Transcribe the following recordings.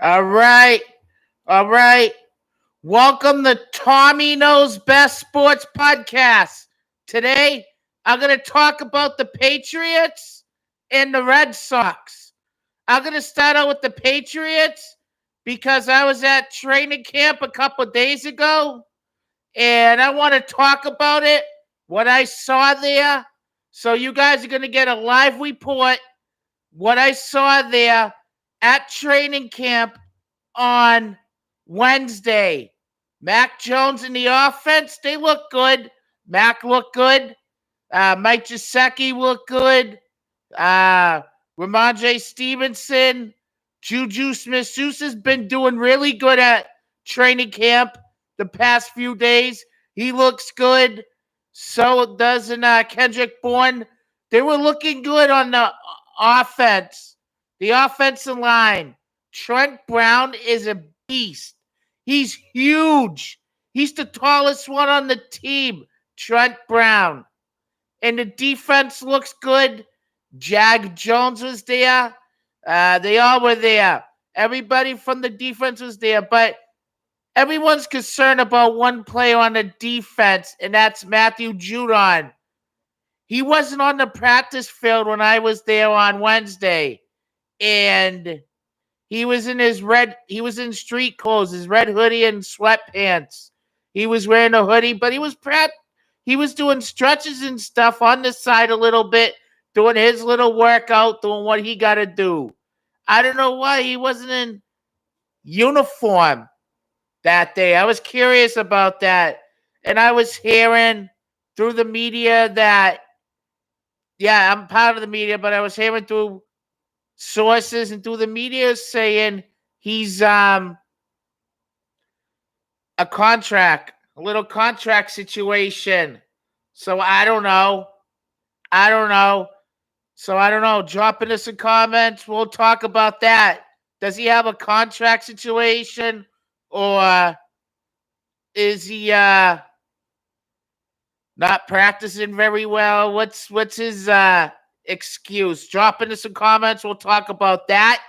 All right. All right. Welcome to Tommy Knows Best Sports Podcast. Today, I'm going to talk about the Patriots and the Red Sox. I'm going to start out with the Patriots because I was at training camp a couple days ago and I want to talk about it, what I saw there. So, you guys are going to get a live report, what I saw there at training camp on Wednesday. Mac Jones in the offense, they look good. Mac looked good. Mike Gesicki looked good. Ramondre Stevenson, Juju Smith-Schuster has been doing really good at training camp the past few days. He looks good. So does Kendrick Bourne. They were looking good on the offense, the offensive line. Trent Brown is a beast. He's huge. He's the tallest one on the team, Trent Brown. And the defense looks good. Jag Jones was there. They all were there. Everybody from the defense was there. But everyone's concerned about one player on the defense, and that's Matthew Judon. He wasn't on the practice field when I was there on Wednesday. And he was in street clothes, his red hoodie and sweatpants. He was wearing a hoodie, but he was doing stretches and stuff on the side a little bit, doing his little workout, doing what he got to do. I don't know why he wasn't in uniform that day. I was curious about that. And I was hearing through the media that, yeah, I'm part of the media, but I was hearing through sources and through the media saying he's a little contract situation. So I don't know. So I don't know. Drop in us some comments. We'll talk about that. Does he have a contract situation, or is he not practicing very well? What's his excuse? Drop into some comments. We'll talk about that.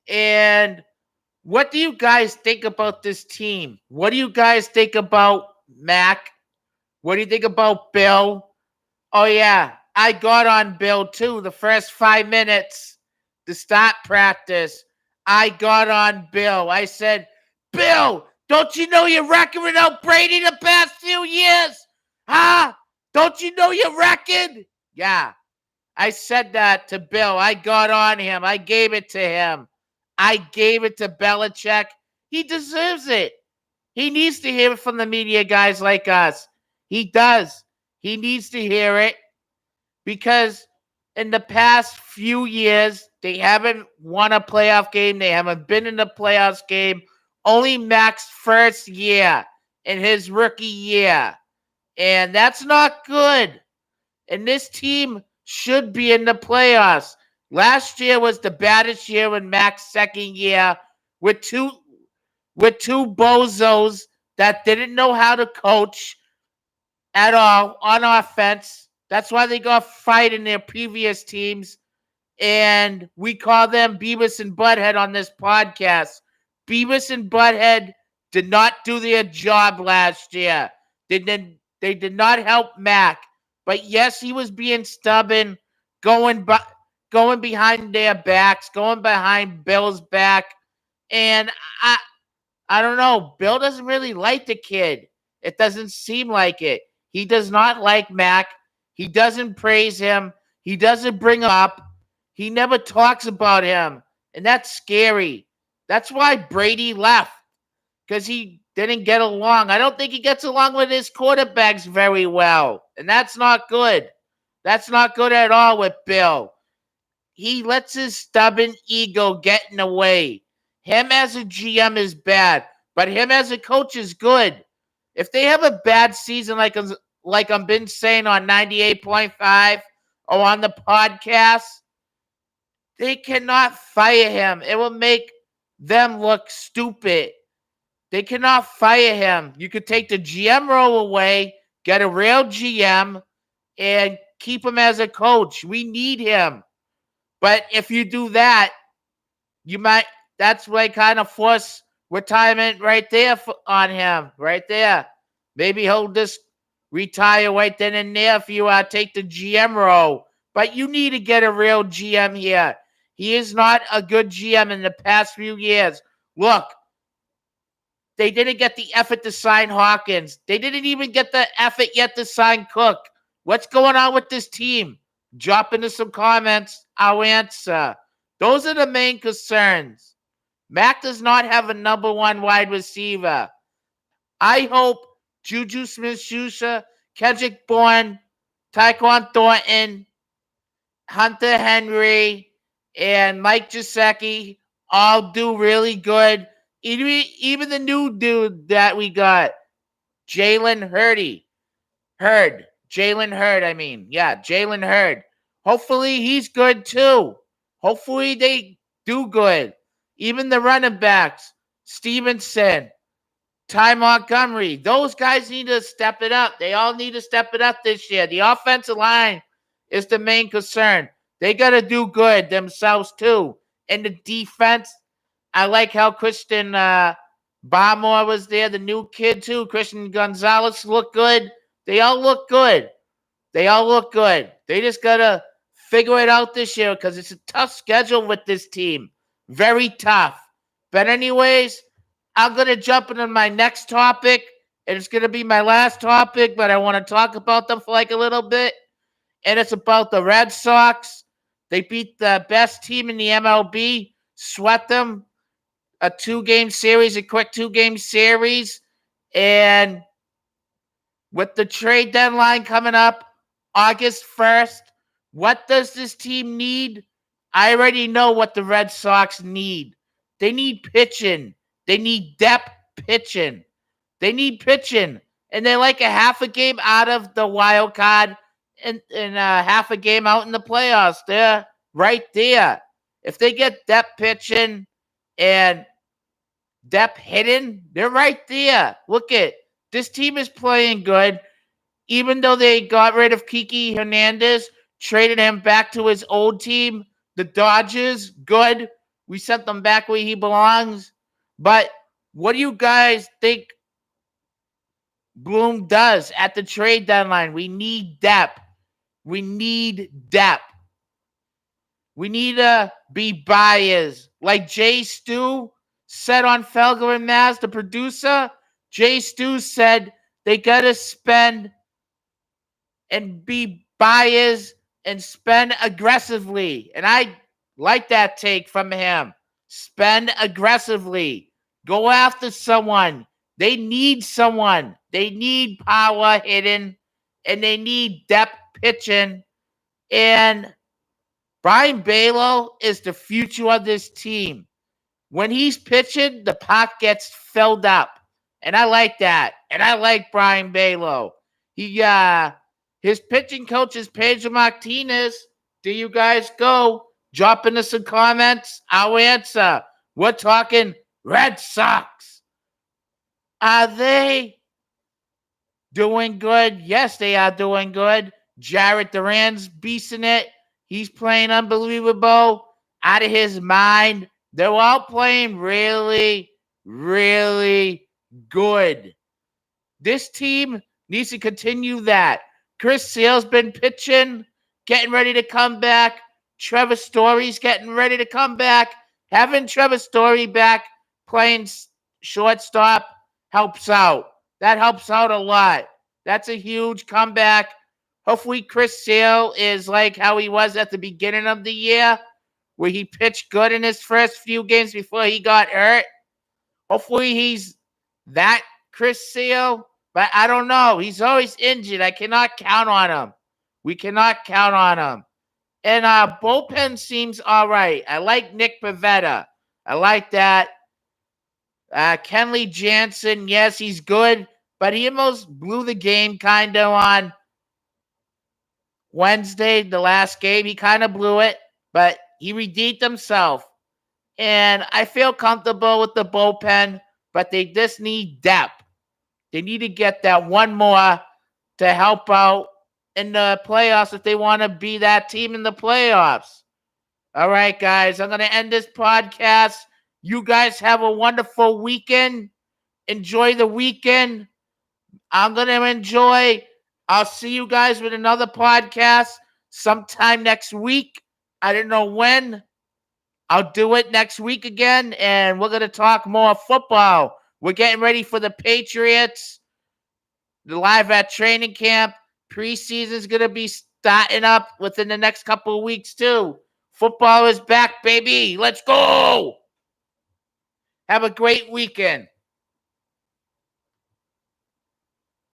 And what do you guys think about this team? What do you guys think about Mac? What do you think about Bill? Oh, yeah. I got on Bill, too. The first 5 minutes to start practice, I got on Bill. I said, Bill, don't you know your record without Brady the past few years? Huh? Don't you know your record? Yeah. I said that to Bill. I got on him. I gave it to him. I gave it to Belichick. He deserves it. He needs to hear it from the media guys like us. He does. He needs to hear it because in the past few years, they haven't won a playoff game. They haven't been in the playoffs game. Only Mac's first year in his rookie year. And that's not good. And this team should be in the playoffs. Last year was the baddest year in Mac's second year with two bozos that didn't know how to coach at all on offense. That's why they got fired in their previous teams. And we call them Beavis and Butthead on this podcast. Beavis and Butthead did not do their job last year. They did not help Mac. But yes, he was being stubborn, going behind their backs, going behind Bill's back. And I don't know. Bill doesn't really like the kid. It doesn't seem like it. He does not like Mac. He doesn't praise him. He doesn't bring him up. He never talks about him. And that's scary. That's why Brady left. Because he didn't get along. I don't think he gets along with his quarterbacks very well. And that's not good. That's not good at all with Bill. He lets his stubborn ego get in the way. Him as a GM is bad, but him as a coach is good. If they have a bad season like I've been saying on 98.5 or on the podcast, they cannot fire him. It will make them look stupid. They cannot fire him. You could take the GM role away, get a real GM, and keep him as a coach. We need him. But if you do that, you might that's like kind of force retirement right there on him, right there. Maybe he'll just retire right then and there if you take the GM role. But you need to get a real GM here. He is not a good GM in the past few years. Look, they didn't get the effort to sign Hawkins. They didn't even get the effort yet to sign Cook. What's going on with this team? Drop into some comments. I'll answer. Those are the main concerns. Mac does not have a number one wide receiver. I hope Juju Smith-Schuster, Kendrick Bourne, Tyquan Thornton, Hunter Henry, and Mike Gesicki all do really good. Even the new dude that we got, Jalen Hurd. Jalen Hurd, I mean. Yeah, Jalen Hurd. Hopefully he's good too. Hopefully they do good. Even the running backs, Stevenson, Ty Montgomery, those guys need to step it up. They all need to step it up this year. The offensive line is the main concern. They got to do good themselves too. And the defense, I like how Christian Barmore was there, the new kid too. Christian Gonzalez looked good. They all look good. They all look good. They just got to figure it out this year because it's a tough schedule with this team. Very tough. But anyways, I'm going to jump into my next topic. And it's going to be my last topic, but I want to talk about them for like a little bit. And it's about the Red Sox. They beat the best team in the MLB, swept them a quick 2-game series. And with the trade deadline coming up August 1st, what does this team need? I already know what the Red Sox need. They need pitching. They need depth pitching. They need pitching. And they're like a half a game out of the wild card and half a game out in the playoffs. They're right there. If they get depth pitching and depth hitting, they're right there. Look at this team is playing good. Even though they got rid of Kiki Hernandez, traded him back to his old team, the Dodgers, good. We sent them back where he belongs. But what do you guys think Bloom does at the trade deadline? We need depth. We need depth. We need to be buyers. Like Jay Stu said on Felger and Maz, the producer, Jay Stu said they got to spend and be buyers and spend aggressively. And I like that take from him. Spend aggressively. Go after someone. They need someone. They need power hitting. And they need depth pitching. And Brian Balo is the future of this team. When he's pitching, the park gets filled up. And I like that. And I like Brian Balo. His pitching coach is Pedro Martinez. There you guys go. Drop into some comments. I'll answer. We're talking Red Sox. Are they doing good? Yes, they are doing good. Jarrett Duran's beasting it. He's playing unbelievable. Out of his mind. They're all playing really, really good. This team needs to continue that. Chris Sale's been pitching, getting ready to come back. Trevor Story's getting ready to come back. Having Trevor Story back playing shortstop helps out. That helps out a lot. That's a huge comeback. Hopefully Chris Sale is like how he was at the beginning of the year, where he pitched good in his first few games before he got hurt. Hopefully he's that Chris Sale. But I don't know. He's always injured. I cannot count on him. We cannot count on him. And bullpen seems all right. I like Nick Pivetta. I like that. Kenley Jansen, yes, he's good. But he almost blew the game kind of on Wednesday, the last game. He kind of blew it. But he redeemed himself. And I feel comfortable with the bullpen. But they just need depth. They need to get that one more to help out in the playoffs if they want to be that team in the playoffs. All right, guys, I'm going to end this podcast. You guys have a wonderful weekend. Enjoy the weekend. I'm going to enjoy. I'll see you guys with another podcast sometime next week. I don't know when. I'll do it next week again, and we're going to talk more football. We're getting ready for the Patriots. The live at training camp. Preseason is going to be starting up within the next couple of weeks, too. Football is back, baby. Let's go. Have a great weekend.